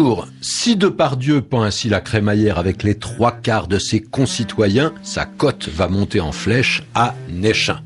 Bonjour. Si Depardieu pend ainsi la crémaillère avec les 3/4 de ses concitoyens, sa cote va monter en flèche à Nechin.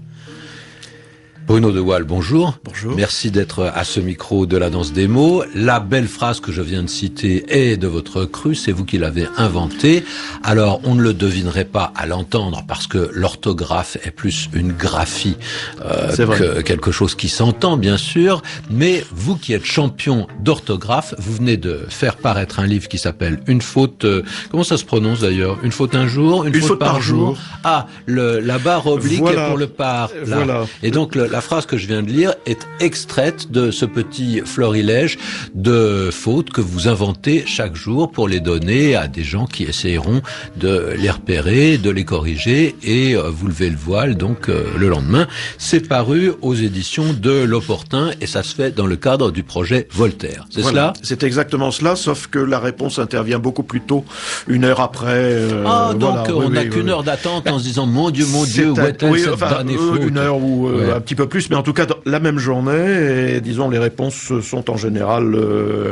Bruno de Waal, bonjour. Bonjour. Merci d'être à ce micro de la danse des mots. La belle phrase que je viens de citer est de votre cru, c'est vous qui l'avez inventée. Alors, on ne le devinerait pas à l'entendre parce que l'orthographe est plus une graphie que quelque chose qui s'entend, bien sûr. Mais vous qui êtes champion d'orthographe, vous venez de faire paraître un livre qui s'appelle Une faute... comment ça se prononce d'ailleurs? Une faute un jour? Une faute par jour? Ah, la barre oblique voilà. Est pour le par. Là. Voilà. Et donc, la phrase que je viens de lire est extraite de ce petit florilège de fautes que vous inventez chaque jour pour les donner à des gens qui essayeront de les repérer, de les corriger et vous levez le voile donc le lendemain. C'est paru aux éditions de L'Opportun et ça se fait dans le cadre du projet Voltaire. C'est cela? C'est exactement cela, sauf que la réponse intervient beaucoup plus tôt, 1 heure après. Donc on n'a qu'une heure d'attente en se disant mon Dieu, où est-elle cette damnée faute? 1 heure ou un petit peu plus, mais en tout cas la même journée, et disons les réponses sont en général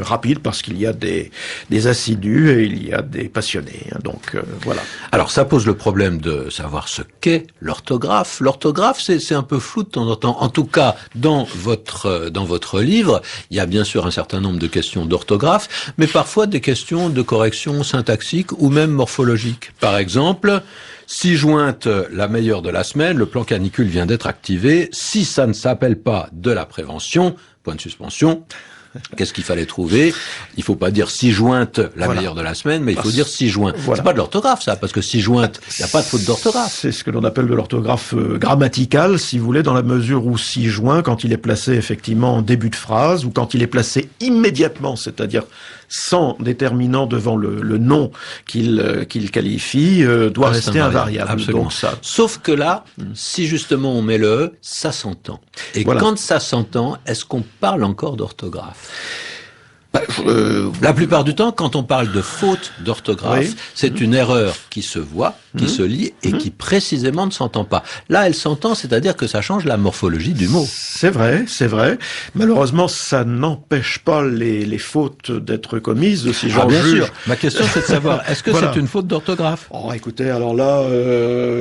rapides parce qu'il y a des assidus et il y a des passionnés. Donc voilà. Alors ça pose le problème de savoir ce qu'est l'orthographe. L'orthographe c'est un peu flou de temps en temps. En tout cas, dans votre livre, il y a bien sûr un certain nombre de questions d'orthographe, mais parfois des questions de correction syntaxique ou même morphologique. Par exemple, 6 jointe, la meilleure de la semaine, le plan canicule vient d'être activé. Si ça ne s'appelle pas de la prévention, point de suspension. Qu'est-ce qu'il fallait trouver? Il faut pas dire 6 jointe, la meilleure de la semaine, mais il faut dire 6 joints. Voilà. C'est pas de l'orthographe, ça, parce que 6 jointe, il n'y a pas de faute d'orthographe. C'est ce que l'on appelle de l'orthographe grammaticale, si vous voulez, dans la mesure où 6 joint, quand il est placé effectivement en début de phrase, ou quand il est placé immédiatement, c'est-à-dire sans déterminant devant le nom qu'il qualifie, doit rester invariable. Absolument. Donc ça. Sauf que là, si justement on met le E, ça s'entend. Et quand ça s'entend, est-ce qu'on parle encore d'orthographe? La plupart du temps, quand on parle de faute d'orthographe, c'est une erreur qui se voit, qui se lit et qui précisément ne s'entend pas. Là, elle s'entend, c'est-à-dire que ça change la morphologie du mot. C'est vrai, c'est vrai. Malheureusement, ça n'empêche pas les fautes d'être commises, si j'en juge. Bien sûr. Ma question, c'est de savoir, est-ce que c'est une faute d'orthographe? Oh, écoutez, alors là,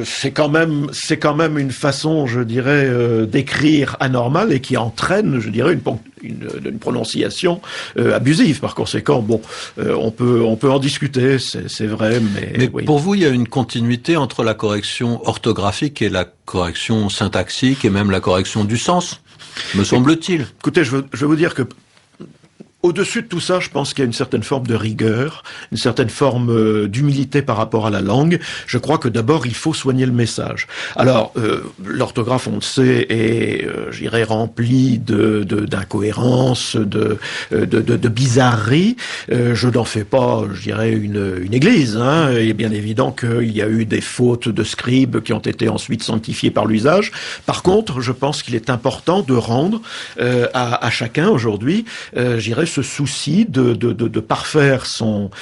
c'est quand même une façon, je dirais, d'écrire anormale et qui entraîne, je dirais, une prononciation abusive. Par conséquent, bon, on peut en discuter, c'est vrai, mais oui. Pour vous, il y a une continuité entre la correction orthographique et la correction syntaxique et même la correction du sens, me semble-t-il. Écoutez, je veux vous dire que au-dessus de tout ça, je pense qu'il y a une certaine forme de rigueur, une certaine forme d'humilité par rapport à la langue. Je crois que d'abord, il faut soigner le message. Alors, l'orthographe, on le sait, est, je dirais, remplie d'incohérences, de bizarreries. Je n'en fais pas, je dirais, une église. Hein. Il est bien évident qu'il y a eu des fautes de scribes qui ont été ensuite sanctifiées par l'usage. Par contre, je pense qu'il est important de rendre à chacun aujourd'hui, je dirais, ce souci de parfaire son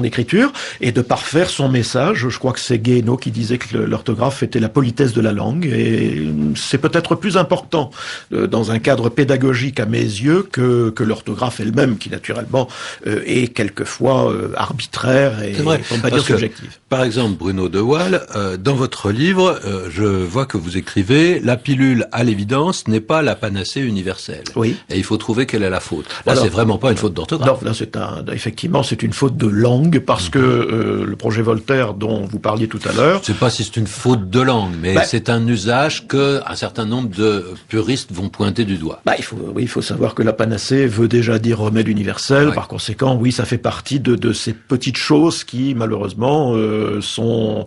écriture et de parfaire son message. Je crois que c'est Guéhenno qui disait que l'orthographe était la politesse de la langue et c'est peut-être plus important dans un cadre pédagogique à mes yeux que l'orthographe elle-même qui naturellement est quelquefois arbitraire et on va dire subjective. Par exemple, Bruno de Waal, dans votre livre, je vois que vous écrivez « La pilule à l'évidence n'est pas la panacée universelle ». Oui. Et il faut trouver quelle est la faute. Là, c'est vraiment pas une faute d'orthographe. Non, là, effectivement, c'est une faute de langue parce que le projet Voltaire dont vous parliez tout à l'heure. Je sais pas si c'est une faute de langue, mais c'est un usage que un certain nombre de puristes vont pointer du doigt. Il faut savoir que la panacée veut déjà dire remède universel. Ouais. Par conséquent, oui, ça fait partie de ces petites choses qui, malheureusement, sont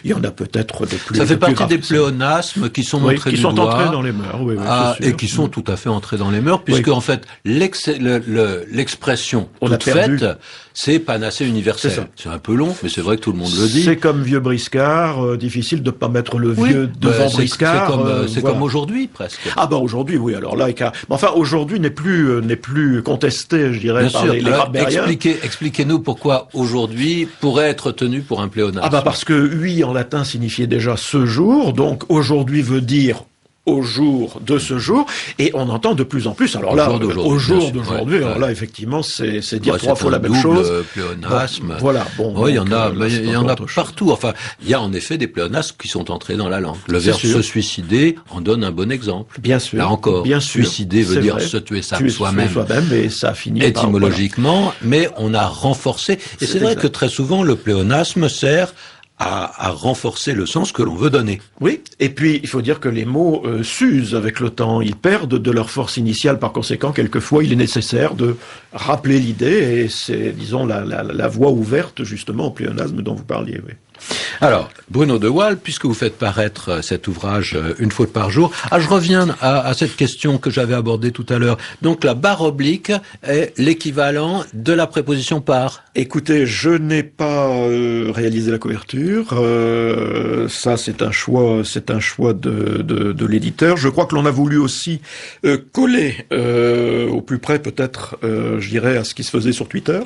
il y en a peut-être de plus. Ça fait partie des pléonasmes qui sont montrés du doigt. Qui sont entrés dans les mœurs, et qui sont tout à fait entrés dans les mœurs, puisque en fait, l'expression toute faite, c'est panacée universelle. C'est un peu long, mais c'est vrai que tout le monde le dit. C'est comme vieux briscard, difficile de pas mettre le vieux devant briscard. C'est comme aujourd'hui, presque. Ah aujourd'hui, oui. Alors là, enfin, aujourd'hui n'est plus contesté, je dirais, par les grammairiens. Expliquez-nous pourquoi aujourd'hui pourrait être tenu pour un pléonasme. Parce que oui en latin signifiait déjà ce jour, donc aujourd'hui veut dire au jour de ce jour, et on entend de plus en plus. Alors là, au jour d'aujourd'hui, alors là, effectivement, c'est dire trois fois la même chose. Pléonasme. Bon, voilà. Bon. Oui, il y en a partout. Enfin, il y a en effet des pléonasmes qui sont entrés dans la langue. Le verbe se suicider en donne un bon exemple. Bien sûr. Là encore, bien sûr, suicider veut dire se tuer soi-même. Et ça finit étymologiquement, mais on a renforcé. Et c'est vrai que très souvent, le pléonasme sert à renforcer le sens que l'on veut donner. Oui, et puis il faut dire que les mots s'usent avec le temps, ils perdent de leur force initiale, par conséquent, quelquefois il est nécessaire de rappeler l'idée, et c'est, disons, la voie ouverte justement au pléonasme dont vous parliez, oui. Alors, Bruno de Waal, puisque vous faites paraître cet ouvrage une faute par jour, je reviens à cette question que j'avais abordée tout à l'heure. Donc la barre oblique est l'équivalent de la préposition par. Écoutez, je n'ai pas réalisé la couverture. Ça, c'est un choix de l'éditeur. Je crois que l'on a voulu aussi coller au plus près, peut-être, je dirais, à ce qui se faisait sur Twitter.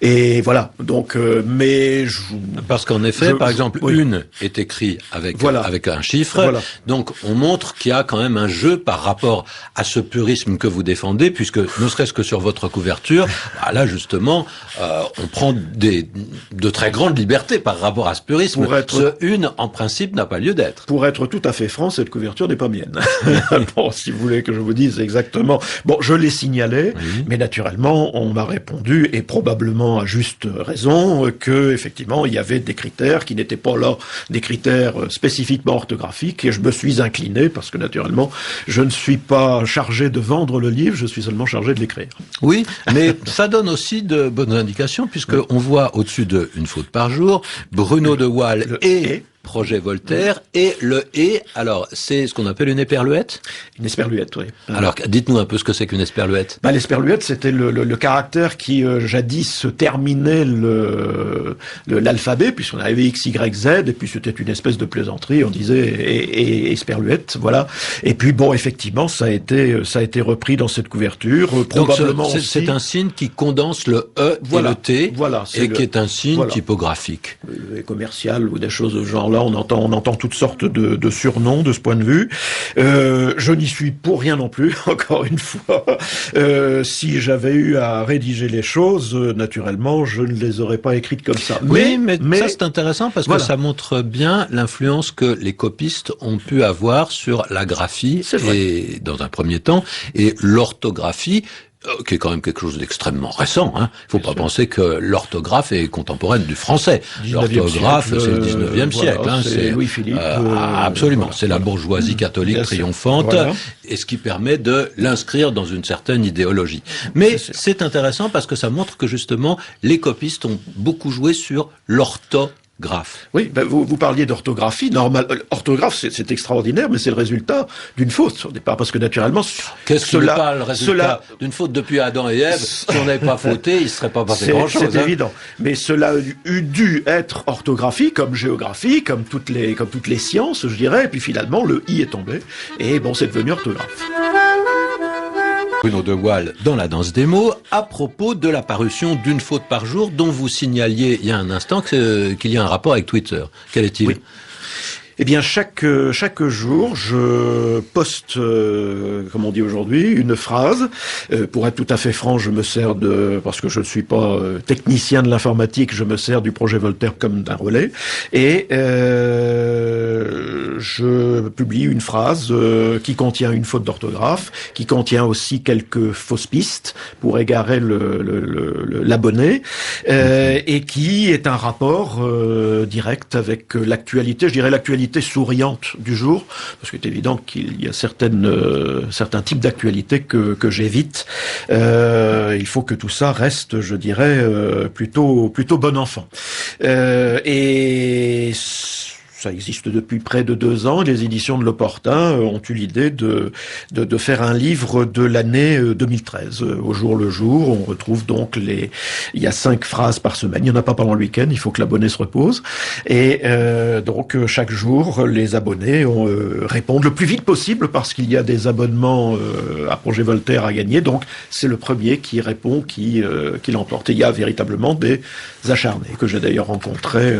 Et voilà, donc, parce qu'en effet, par exemple, une est écrit avec un chiffre, donc on montre qu'il y a quand même un jeu par rapport à ce purisme que vous défendez, puisque ne serait-ce que sur votre couverture, là justement, on prend de très grandes libertés par rapport à ce purisme. Ce une, en principe, n'a pas lieu d'être. Pour être tout à fait franc, cette couverture n'est pas mienne. Bon, si vous voulez que je vous dise exactement. Bon, je l'ai signalé, mais naturellement, on m'a répondu, et probablement à juste raison, que effectivement il y avait des critères qui n'étaient pas là, des critères spécifiquement orthographiques, et je me suis incliné parce que naturellement je ne suis pas chargé de vendre le livre, je suis seulement chargé de l'écrire. Oui, mais ça donne aussi de bonnes indications, puisque on voit au-dessus de une faute par jour, Bruno de Waal et Projet Voltaire, et le « et », alors, c'est ce qu'on appelle une éperluette? Une esperluette, oui. Alors, dites-nous un peu ce que c'est qu'une esperluette. L'esperluette, c'était le caractère qui, jadis, terminait l'alphabet, puisqu'on avait X, Y, Z, et puis c'était une espèce de plaisanterie, on disait et esperluette, voilà. Et puis, bon, effectivement, ça a été repris dans cette couverture, probablement aussi. C'est un signe qui condense le E et le T, et qui est un signe typographique. Et commercial, ou des choses de ce genre. Là, on entend toutes sortes de surnoms de ce point de vue. Je n'y suis pour rien non plus, encore une fois. Si j'avais eu à rédiger les choses, naturellement, je ne les aurais pas écrites comme ça. Oui, mais ça c'est intéressant parce que ça montre bien l'influence que les copistes ont pu avoir sur la graphie, et dans un premier temps, et l'orthographie, qui est quand même quelque chose d'extrêmement récent. Il faut pas penser que l'orthographe est contemporaine du français. L'orthographe, c'est le 19e siècle. C'est Louis-Philippe. Absolument. C'est la bourgeoisie catholique triomphante, et ce qui permet de l'inscrire dans une certaine idéologie. Mais c'est intéressant parce que ça montre que justement, les copistes ont beaucoup joué sur l'orthographe. Oui, vous parliez d'orthographie. Orthographe, c'est extraordinaire, mais c'est le résultat d'une faute au départ, parce que naturellement, qu'est-ce que n'est pas le résultat d'une faute depuis Adam et Ève? Si on n'avait pas fauté, il ne serait pas passé grand-chose. C'est évident. Mais cela eût dû être orthographie, comme géographie, comme toutes les sciences, je dirais. Et puis finalement, le i est tombé, et bon, c'est devenu orthographe. Bruno de Waal dans la danse des mots, à propos de la parution d'une faute par jour dont vous signaliez il y a un instant qu'il y a un rapport avec Twitter. Quel est-il? Oui. Eh bien, chaque jour, je poste, comme on dit aujourd'hui, une phrase. Pour être tout à fait franc, je me sers parce que je ne suis pas technicien de l'informatique, je me sers du projet Voltaire comme d'un relais. Et je publie une phrase qui contient une faute d'orthographe, qui contient aussi quelques fausses pistes pour égarer l'abonné, et qui est un rapport direct avec l'actualité, je dirais l'actualité souriante du jour, parce qu'il est évident qu'il y a certains types d'actualités que j'évite. Il faut que tout ça reste, je dirais, plutôt bon enfant. Et ça existe depuis près de 2 ans. Les éditions de l'Opportun ont eu l'idée de faire un livre de l'année 2013. Au jour le jour, on retrouve donc il y a 5 phrases par semaine. Il n'y en a pas pendant le week-end, il faut que l'abonné se repose. Et donc chaque jour, les abonnés répondent le plus vite possible parce qu'il y a des abonnements à Projet Voltaire à gagner. Donc c'est le premier qui répond qui l'emporte. Et il y a véritablement des acharnés que j'ai d'ailleurs rencontrés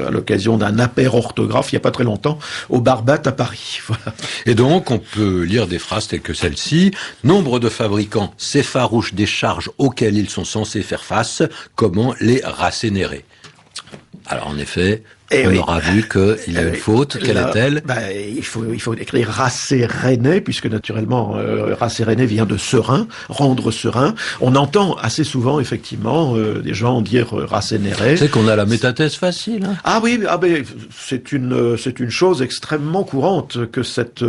à l'occasion d'un apéro orthographique d'orthographe il n'y a pas très longtemps au Barbate à Paris. Voilà. Et donc, on peut lire des phrases telles que celle-ci. Nombre de fabricants s'effarouchent des charges auxquelles ils sont censés faire face. Comment les rassénérer? Alors, en effet, on aura vu qu'il y a une faute. Quelle est-elle? Il faut écrire rasséréné, puisque naturellement, rasséréné vient de serein, rendre serein. On entend assez souvent, effectivement, des gens dire rassénérer. C'est qu'on a la métathèse facile. Hein. Ah oui, c'est une chose extrêmement courante que cette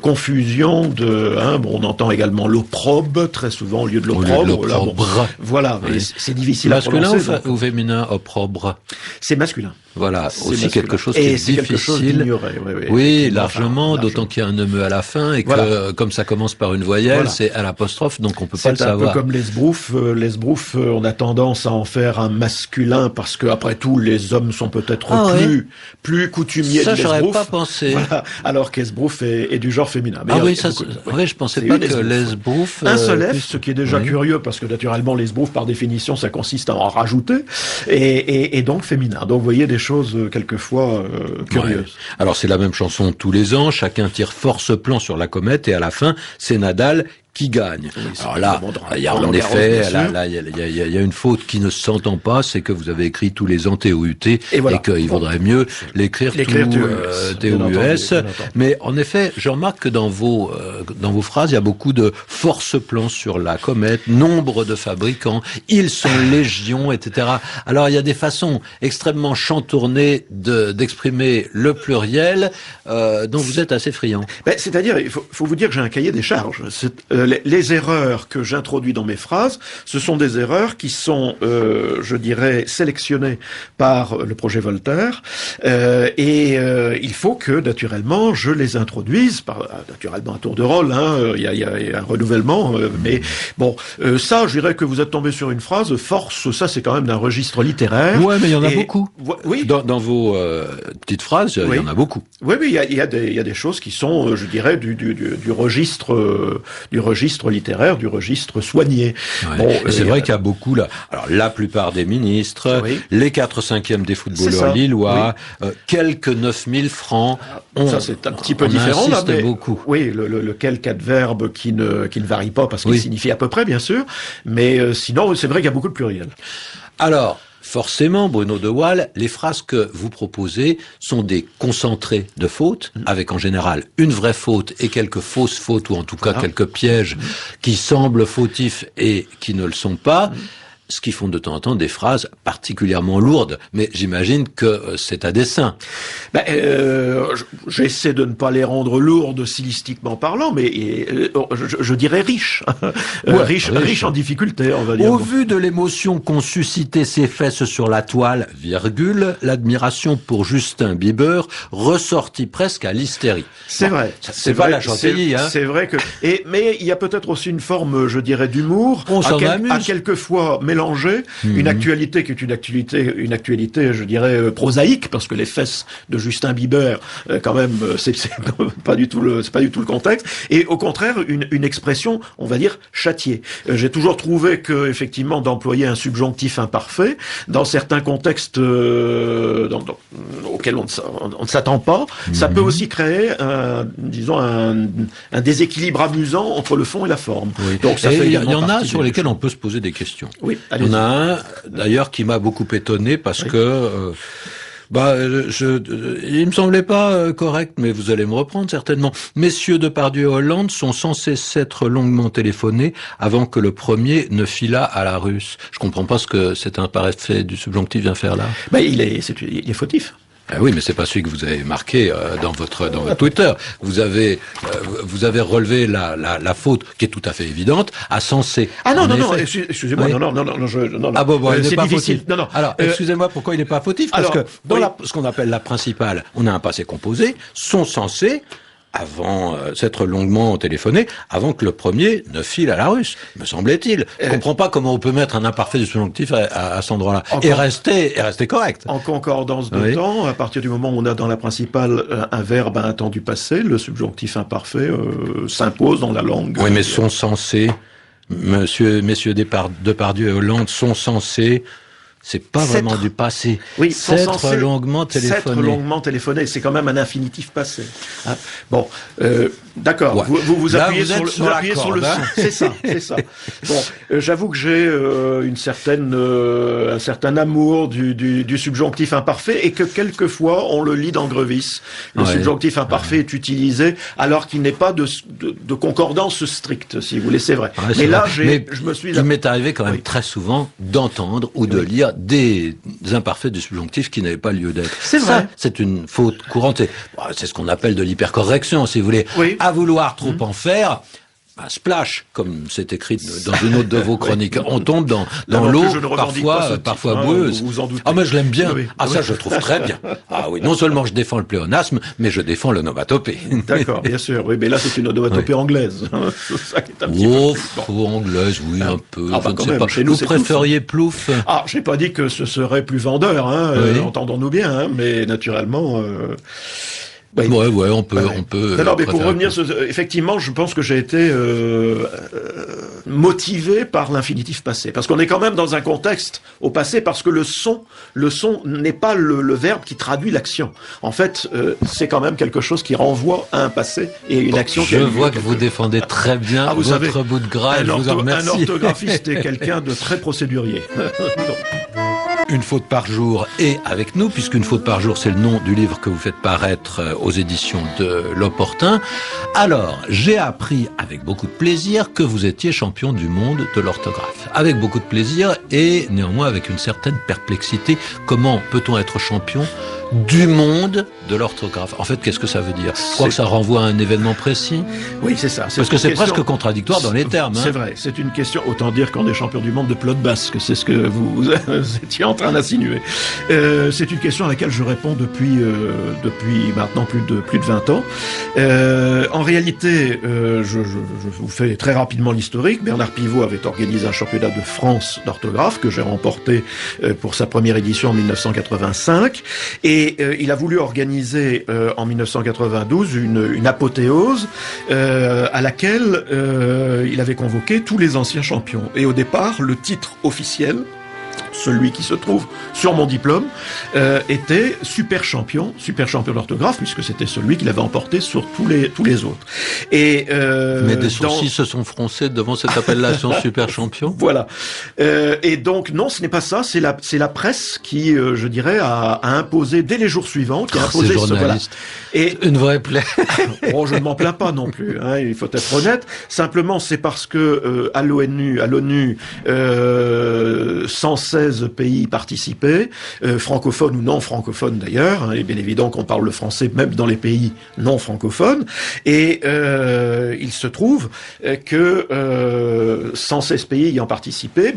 confusion de, on entend également l'opprobre très souvent au lieu de l'opprobre. Voilà, oui. C'est difficile à prononcer. Masculin ou féminin, opprobre? C'est masculin. Voilà, c'est aussi masculin. Quelque chose qui est difficile. Quelque chose d'ignorer, oui, largement, d'autant qu'il y a un E à la fin et que comme ça commence par une voyelle, c'est à l'apostrophe, donc on peut pas le savoir. C'est un peu comme l'esbrouf, on a tendance à en faire un masculin parce que après tout, les hommes sont peut-être plus coutumiers de l'esbrouf. Ça, j'aurais pas pensé. Voilà, alors qu'esbrouf est du genre féminin. Mais je pensais pas que l'esbrouf... Un seul F, ce qui est déjà curieux parce que naturellement, l'esbrouf, par définition, ça consiste à en rajouter et donc féminin. Donc vous voyez des choses quelquefois curieuses. Ouais. Alors c'est la même chanson tous les ans, chacun tire force-plan sur la comète et à la fin, c'est Nadal qui gagne. Oui, alors là, il y a en effet, il y a une faute qui ne s'entend pas, c'est que vous avez écrit tous les ans TOUT et qu'il vaudrait mieux l'écrire TOUS. Mais en effet, je remarque que dans vos phrases, il y a beaucoup de force-plan sur la comète, nombre de fabricants, ils sont légions, etc. Alors il y a des façons extrêmement chantournées d'exprimer le pluriel, dont vous êtes assez friand. C'est-à-dire, il faut vous dire que j'ai un cahier des charges. Les erreurs que j'introduis dans mes phrases, ce sont des erreurs qui sont, je dirais, sélectionnées par le projet Voltaire, et il faut que, naturellement, je les introduise, naturellement à tour de rôle, il y a un renouvellement, mais bon, ça, je dirais que vous êtes tombé sur une phrase, force, ça c'est quand même d'un registre littéraire. Ouais, mais il y en a beaucoup. Oui. Dans vos petites phrases, il y en a beaucoup. Oui, mais il y a des choses qui sont, je dirais, du registre littéraire, du registre soigné. Ouais. Bon, c'est vrai qu'il y a beaucoup là. Alors la plupart des ministres, les 4/5 des footballeurs lillois, quelques 9000 francs. Ça c'est un petit peu différent là, mais beaucoup. Oui, le quelques adverbe qui ne varie pas parce qu'il signifie à peu près bien sûr, mais sinon c'est vrai qu'il y a beaucoup de pluriel. Alors. Forcément, Bruno de Waal, les phrases que vous proposez sont des concentrés de fautes, avec en général une vraie faute et quelques fausses fautes, ou en tout cas quelques pièges qui semblent fautifs et qui ne le sont pas. Ce qui font de temps en temps des phrases particulièrement lourdes, mais j'imagine que c'est à dessein. J'essaie de ne pas les rendre lourdes stylistiquement parlant, mais je dirais riches. Riches en difficulté, on va dire. Au vu de l'émotion qu'ont suscité ces fesses sur la toile, l'admiration pour Justin Bieber ressortit presque à l'hystérie. C'est vrai. C'est pas la chantilly, hein. C'est vrai que... mais il y a peut-être aussi une forme, je dirais, d'humour. On s'en amuse. À quelquefois mélanger une actualité qui est une actualité, je dirais, prosaïque, parce que les fesses de Justin Bieber, quand même, c'est pas du tout le contexte, et au contraire, une expression, on va dire, châtiée. J'ai toujours trouvé que, effectivement, d'employer un subjonctif imparfait, dans certains contextes auxquels on ne s'attend pas, ça peut aussi créer un déséquilibre amusant entre le fond et la forme. Oui. Donc ça il y en a sur lesquels on peut se poser des questions. Oui, il y en a un, d'ailleurs, qui m'a beaucoup étonné parce que il me semblait pas correct, mais vous allez me reprendre certainement. Messieurs Depardieu et Hollande sont censés s'être longuement téléphonés avant que le premier ne filât à la Russe. Je comprends pas ce que cet imparfait du subjonctif vient faire là. Il est fautif. Ah oui, mais c'est pas celui que vous avez marqué dans votre Twitter. Vous avez relevé la faute qui est tout à fait évidente à censé. Ah non, excusez-moi, non, Ah bon, il n'est pas difficile. fautif. Non. Alors, excusez-moi, pourquoi il n'est pas fautif? Parce que dans ce qu'on appelle la principale, on a un passé composé, sont censés avant s'être longuement téléphoné, avant que le premier ne file à la Russe, me semblait-il. Je comprends pas comment on peut mettre un imparfait du subjonctif à cet endroit-là et rester correct. En concordance de temps, à partir du moment où on a dans la principale un verbe à un temps du passé, le subjonctif imparfait s'impose dans la langue. Oui, mais sont censés, messieurs Depardieu et Hollande sont censés c'est pas vraiment du passé. Oui, s'être longuement téléphoné. S'être longuement téléphoné, c'est quand même un infinitif passé. Hein, bon, d'accord. Ouais. Vous Là, appuyez, vous appuyez sur le hein. son. C'est ça. Bon, j'avoue que j'ai un certain amour du subjonctif imparfait et que quelquefois on le lit dans Grevis. Le subjonctif imparfait est utilisé alors qu'il n'est pas de concordance stricte, si vous voulez, c'est vrai. Ouais, mais là, mais je me suis... Il m'est arrivé quand même très souvent d'entendre ou de lire des imparfaits du subjonctif qui n'avaient pas lieu d'être. C'est vrai. Ça, c'est une faute courante. C'est ce qu'on appelle de l'hypercorrection, si vous voulez. Oui. À vouloir trop en faire... splash, comme c'est écrit dans une autre de vos chroniques. On tombe dans l'eau, parfois boueuse. Vous en doutez. Ah, mais je l'aime bien. Oui. Ça, je le trouve très bien. Ah oui, non seulement je défends le pléonasme, mais je défends l'onomatopée. D'accord, bien sûr. Oui, mais là, c'est une onomatopée anglaise. C'est ça qui est un petit peu anglaise, oui, un peu. Je ne sais pas. Chez nous, vous préfériez plouf? J'ai pas dit que ce serait plus vendeur, entendons-nous bien, mais naturellement... Oui. Ouais, on peut. Non, mais pour revenir, effectivement, je pense que j'ai été motivé par l'infinitif passé, parce qu'on est quand même dans un contexte au passé, parce que le son n'est pas le verbe qui traduit l'action. En fait, c'est quand même quelque chose qui renvoie à un passé et une action. Je vois que vous défendez très bien votre bout de gras. Je vous en remercie. Un orthographiste est quelqu'un de très procédurier. Une faute par jour est avec nous, puisqu'une faute par jour, c'est le nom du livre que vous faites paraître aux éditions de L'Opportun. Alors, j'ai appris avec beaucoup de plaisir que vous étiez champion du monde de l'orthographe. Avec beaucoup de plaisir et néanmoins avec une certaine perplexité. Comment peut-on être champion du monde de l'orthographe? En fait, qu'est-ce que ça veut dire? Je crois que ça renvoie à un événement précis. Oui, c'est ça. Parce que c'est presque contradictoire dans les termes. C'est vrai, c'est une question, autant dire qu'on est champion du monde de pelote basque, c'est ce que vous étiez en train d'insinuer. C'est une question à laquelle je réponds depuis maintenant plus de 20 ans. En réalité, je vous fais très rapidement l'historique. Bernard Pivot avait organisé un championnat de France d'orthographe que j'ai remporté pour sa première édition en 1985. Et il a voulu organiser en 1992 une apothéose à laquelle il avait convoqué tous les anciens champions. Et au départ, le titre officiel, celui qui se trouve sur mon diplôme, était super champion d'orthographe, puisque c'était celui qui l'avait emporté sur tous les autres. Et mais des sourcils se sont froncés devant cette appellation super champion. Voilà. Et donc non, ce n'est pas ça. C'est la presse qui, je dirais, a imposé dès les jours suivants, qui a imposé ce voilà. Et une vraie plaie. Je ne m'en plains pas non plus. Il faut être honnête. Simplement, c'est parce que à l'ONU, 116 pays participaient, francophones ou non francophones d'ailleurs, et bien évidemment qu'on parle le français même dans les pays non francophones, et il se trouve que 116 pays ayant participé,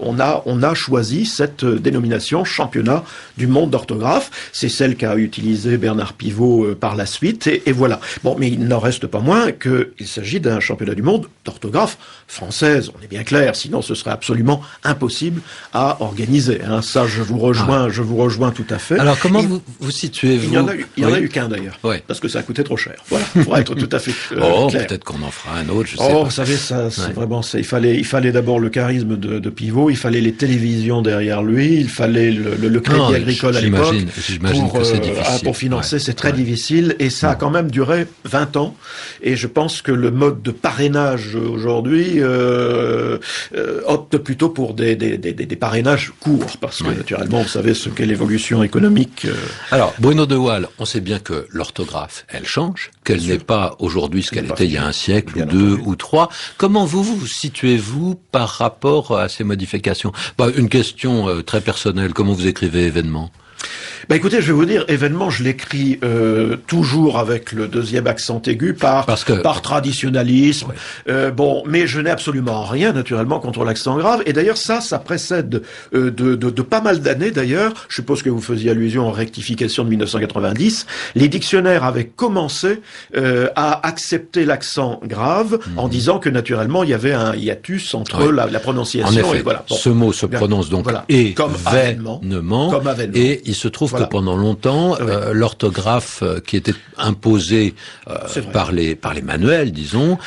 on a choisi cette dénomination championnat du monde d'orthographe. C'est celle qu'a utilisée Bernard Pivot par la suite, et voilà. Mais il n'en reste pas moins qu'il s'agit d'un championnat du monde d'orthographe française, on est bien clair, sinon ce serait absolument impossible à organiser. Ça, je vous rejoins tout à fait. Alors, comment vous situez-vous? Il y en a eu qu'un d'ailleurs, parce que ça a coûté trop cher. Voilà, pour être tout à fait clair. Peut-être qu'on en fera un autre, je sais pas. Vous savez, ça, c'est vraiment ça. Il fallait d'abord le charisme de Pivot, il fallait les télévisions derrière lui, il fallait le crédit agricole à l'époque. J'imagine que c'est difficile. Pour financer, c'est très difficile, et ça a quand même duré 20 ans. Et je pense que le mode de parrainage aujourd'hui opte plutôt pour des parrainages courts, parce que naturellement, vous savez ce qu'est l'évolution économique. Alors, Bruno de Waal, on sait bien que l'orthographe, elle change, qu'elle n'est pas aujourd'hui ce qu'elle était il y a un siècle, ou deux, ou trois. Comment vous situez-vous par rapport à ces modifications? Une question très personnelle, comment vous écrivez événement? Écoutez, je vais vous dire, événement, je l'écris toujours avec le deuxième accent aigu par traditionnalisme. Mais je n'ai absolument rien, naturellement, contre l'accent grave. Et d'ailleurs, ça précède de pas mal d'années, d'ailleurs. Je suppose que vous faisiez allusion en rectification de 1990. Les dictionnaires avaient commencé à accepter l'accent grave en disant que, naturellement, il y avait un hiatus entre la prononciation. En effet, et voilà. Ce mot se prononce donc événement. Et il se trouve que pendant longtemps, l'orthographe qui était imposée par les manuels, disons,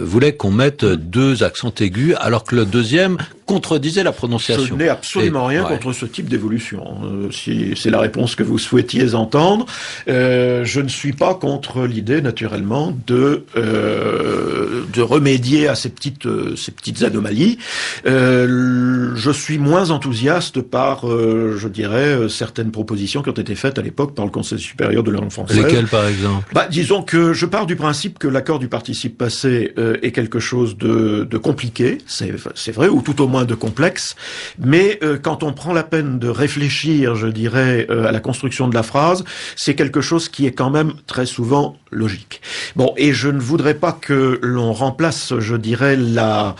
voulait qu'on mette deux accents aigus, alors que le deuxième contredisait la prononciation. Je n'ai absolument rien contre ce type d'évolution. Si c'est la réponse que vous souhaitiez entendre, je ne suis pas contre l'idée, naturellement, de remédier à ces petites anomalies. Je suis moins enthousiaste par, je dirais, certaines propositions qui ont été faites à l'époque par le Conseil supérieur de la langue française. Lesquelles, par exemple? Disons que je pars du principe que l'accord du participe passé est quelque chose de compliqué, c'est vrai, ou tout au moins de complexe, mais quand on prend la peine de réfléchir, je dirais, à la construction de la phrase, c'est quelque chose qui est quand même très souvent logique. Bon, et je ne voudrais pas que l'on remplace, je dirais, la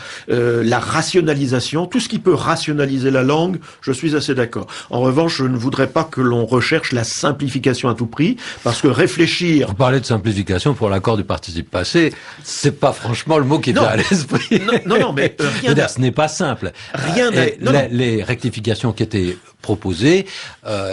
rationalisation, tout ce qui peut rationaliser la langue, je suis assez d'accord. En revanche, je ne voudrais pas que l'on recherche la simplification à tout prix, parce que réfléchir... Vous parlez de simplification pour l'accord du participe passé, c'est pas franchement le mot qui vient à l'esprit. Non, mais ce n'est pas simple. Les rectifications qui étaient proposées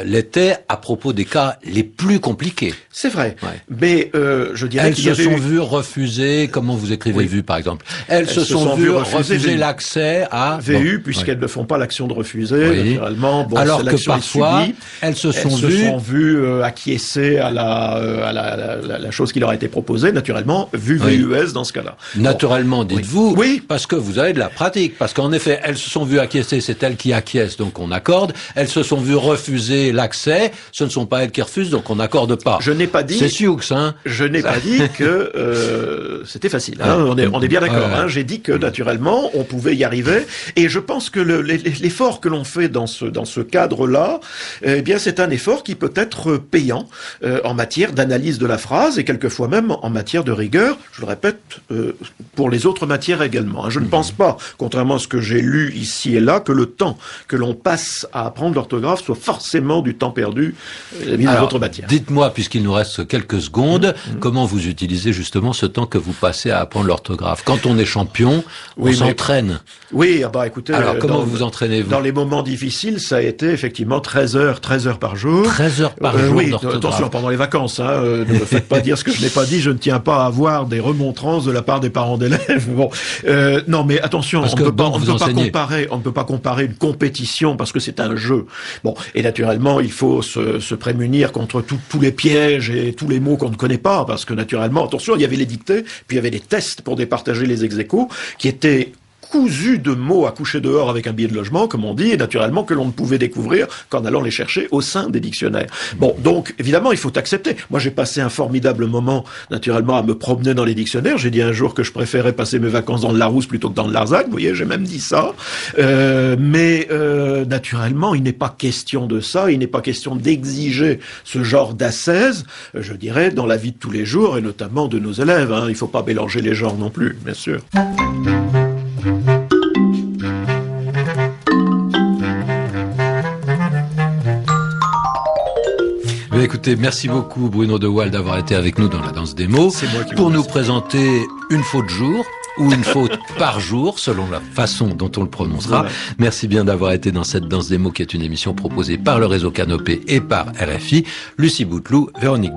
l'étaient à propos des cas les plus compliqués. C'est vrai, mais je dirais elles se sont vues refuser, comment vous écrivez vu par exemple? Elles se sont vues refuser l'accès à... VU, puisqu'elles ne font pas l'action de refuser, naturellement. Bon, alors que parfois, elles se sont vues acquiescer à la chose qui leur a été proposée, naturellement, VUS dans ce cas-là. Naturellement, dites-vous, parce que vous avez de la pratique, parce qu'en effet, elles se sont vues acquiescer, c'est elles qui acquiescent, donc on accorde. Elles se sont vues refuser l'accès, ce ne sont pas elles qui refusent, donc on n'accorde pas. Je n'ai pas dit... C'est Sioux, hein. Je n'ai pas dit que c'était facile. Hein. On est bien d'accord. Hein. J'ai dit que, naturellement, on pouvait y arriver. Et je pense que l'effort que l'on fait dans ce cadre-là, eh bien, c'est un effort qui peut être payant en matière d'analyse de la phrase et quelquefois même en matière de rigueur. Je le répète, pour les autres matières également. Hein. Je ne pense pas, contrairement à ce que j'ai lu ici et là, que le temps que l'on passe à apprendre l'orthographe soit forcément du temps perdu dans d'autres matières. Dites-moi, puisqu'il nous reste quelques secondes, comment vous utilisez justement ce temps que vous passez à apprendre l'orthographe? Quand on est champion, on s'entraîne. Oui, écoutez... Alors, comment vous entraînez-vous? Dans les moments difficiles, ça a été effectivement 13 heures par jour. 13 heures par jour d'orthographe. Attention, pendant les vacances, hein, ne me faites pas dire ce que je n'ai pas dit, je ne tiens pas à avoir des remontrances de la part des parents d'élèves. Bon, non, mais attention, on ne peut pas comparer une compétition parce que c'est un jeu. Bon, et naturellement, il faut se prémunir contre tous les pièges et tous les mots qu'on ne connaît pas, parce que naturellement, attention, il y avait les dictées, puis il y avait les tests pour départager les ex-aequo, qui étaient cousu de mots à coucher dehors avec un billet de logement, comme on dit, et naturellement que l'on ne pouvait découvrir qu'en allant les chercher au sein des dictionnaires. Bon, donc, évidemment, il faut accepter. Moi, j'ai passé un formidable moment, naturellement, à me promener dans les dictionnaires. J'ai dit un jour que je préférais passer mes vacances dans le Larousse plutôt que dans le Larzac. Vous voyez, j'ai même dit ça. Mais naturellement, il n'est pas question de ça. Il n'est pas question d'exiger ce genre d'ascèse, je dirais, dans la vie de tous les jours, et notamment de nos élèves. Hein. Il ne faut pas mélanger les genres non plus, bien sûr. Écoutez, merci beaucoup Bruno de Waal d'avoir été avec nous dans la danse des mots pour nous présenter une faute jour ou une faute par jour selon la façon dont on le prononcera. Voilà. Merci bien d'avoir été dans cette danse des mots qui est une émission proposée par le réseau Canopé et par RFI. Lucie Bouteloup, Véronique